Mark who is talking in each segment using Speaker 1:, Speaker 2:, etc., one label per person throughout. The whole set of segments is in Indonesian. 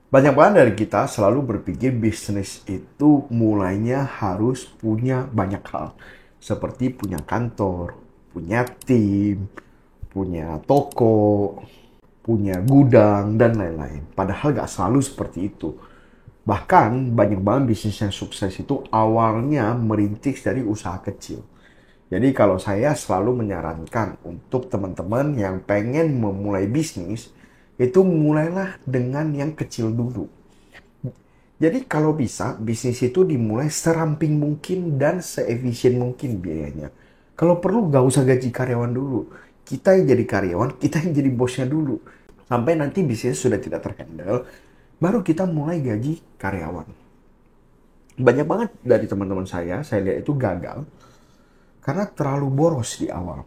Speaker 1: Banyak banget dari kita selalu berpikir bisnis itu mulainya harus punya banyak hal. Seperti punya kantor, punya tim, punya toko, punya gudang, dan lain-lain. Padahal gak selalu seperti itu. Bahkan banyak banget bisnis yang sukses itu awalnya merintis dari usaha kecil. Jadi kalau saya selalu menyarankan untuk teman-teman yang pengen memulai bisnis, itu mulailah dengan yang kecil dulu. Jadi kalau bisa, bisnis itu dimulai seramping mungkin dan seefisien mungkin biayanya. Kalau perlu gak usah gaji karyawan dulu. Kita yang jadi karyawan, kita yang jadi bosnya dulu. Sampai nanti bisnis sudah tidak terhandle, baru kita mulai gaji karyawan. Banyak banget dari teman-teman saya lihat itu gagal karena terlalu boros di awal.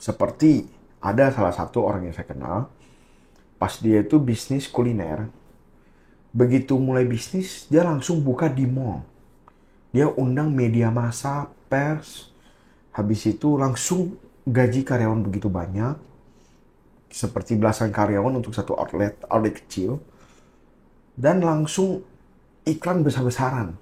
Speaker 1: Seperti ada salah satu orang yang saya kenal, pas dia itu bisnis kuliner, begitu mulai bisnis, dia langsung buka di mall. Dia undang media massa, pers, habis itu langsung gaji karyawan begitu banyak, seperti belasan karyawan untuk satu outlet kecil, dan langsung iklan besar-besaran.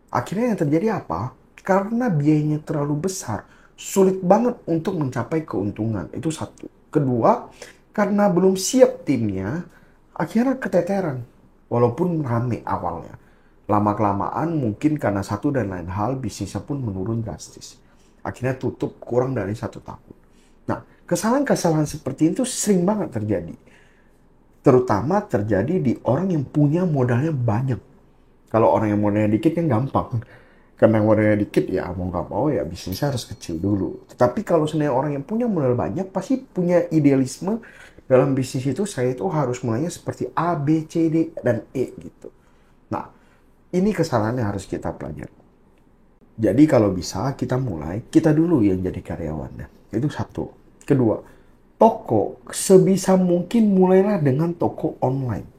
Speaker 1: Akhirnya yang terjadi apa? Karena biayanya terlalu besar, sulit banget untuk mencapai keuntungan. Itu satu. Kedua, karena belum siap timnya, akhirnya keteteran. Walaupun rame awalnya. Lama-kelamaan mungkin karena satu dan lain hal, bisnisnya pun menurun drastis. Akhirnya tutup kurang dari 1 tahun. Nah, kesalahan-kesalahan seperti itu sering banget terjadi. Terutama terjadi di orang yang punya modalnya banyak. Kalau orang yang modalnya dikit kan gampang. Karena modalnya dikit ya mau nggak mau ya bisnisnya harus kecil dulu. Tetapi kalau sebenarnya orang yang punya modal banyak pasti punya idealisme dalam bisnis itu saya itu harus mulainya seperti A, B, C, D, dan E gitu. Nah, ini kesalahan yang harus kita pelajari. Jadi kalau bisa kita mulai, kita dulu yang jadi karyawannya. Itu satu. Kedua, toko sebisa mungkin mulailah dengan toko online.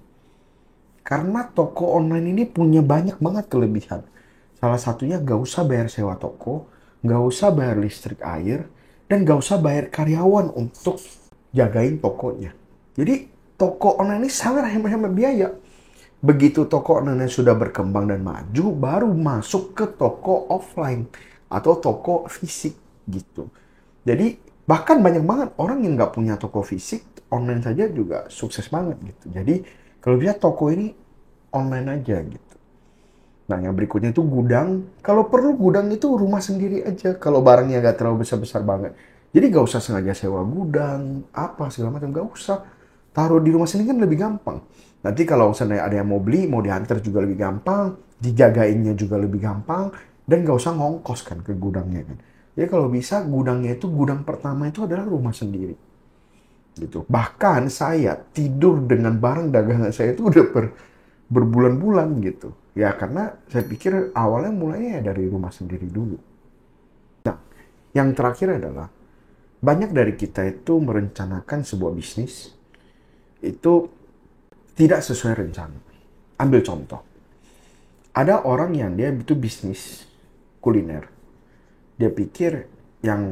Speaker 1: Karena toko online ini punya banyak banget kelebihan. Salah satunya gak usah bayar sewa toko, gak usah bayar listrik air, dan gak usah bayar karyawan untuk jagain tokonya. Jadi toko online ini sangat hemat-hemat biaya. Begitu toko online sudah berkembang dan maju, baru masuk ke toko offline atau toko fisik gitu. Jadi bahkan banyak banget orang yang nggak punya toko fisik, online saja juga sukses banget gitu. Jadi kalau bisa toko ini online aja gitu. Nah yang berikutnya itu gudang. Kalau perlu gudang itu rumah sendiri aja. Kalau barangnya nggak terlalu besar-besar banget. Jadi nggak usah sengaja sewa gudang, apa segala macam, nggak usah. Taruh di rumah sendiri kan lebih gampang. Nanti kalau misalnya ada yang mau beli, mau diantar juga lebih gampang, dijagainnya juga lebih gampang, dan nggak usah ngongkos kan ke gudangnya kan. Jadi kalau bisa gudangnya itu gudang pertama itu adalah rumah sendiri gitu. Bahkan saya tidur dengan barang dagangan saya itu udah berbulan-bulan gitu. Ya karena saya pikir awalnya mulainya ya dari rumah sendiri dulu. Nah, yang terakhir adalah banyak dari kita itu merencanakan sebuah bisnis itu tidak sesuai rencana. Ambil contoh. Ada orang yang dia itu bisnis kuliner. Dia pikir yang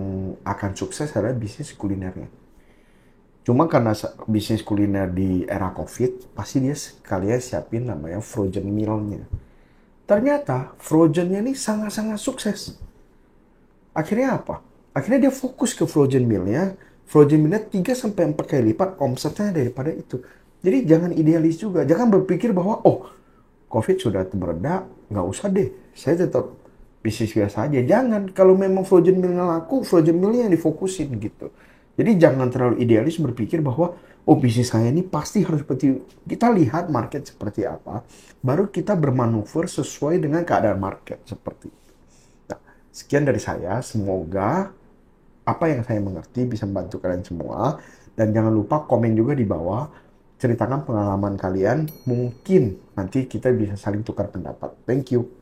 Speaker 1: akan sukses adalah bisnis kulinernya. Cuma karena bisnis kuliner di era COVID, pasti dia sekalian siapin namanya frozen meal-nya. Ternyata frozen-nya ini sangat-sangat sukses. Akhirnya apa? Akhirnya dia fokus ke frozen meal-nya. Frozen meal-nya 3-4 kali lipat omsetnya daripada itu. Jadi jangan idealis juga. Jangan berpikir bahwa, oh, COVID sudah mereda, nggak usah deh. Saya tetap bisnis biasa aja. Jangan. Kalau memang frozen meal-nya laku, frozen meal-nya yang difokusin gitu. Jadi jangan terlalu idealis berpikir bahwa, oh bisnis saya ini pasti harus seperti, kita lihat market seperti apa, baru kita bermanuver sesuai dengan keadaan market seperti itu. Nah, sekian dari saya. Semoga apa yang saya mengerti bisa membantu kalian semua. Dan jangan lupa komen juga di bawah. Ceritakan pengalaman kalian. Mungkin nanti kita bisa saling tukar pendapat. Thank you.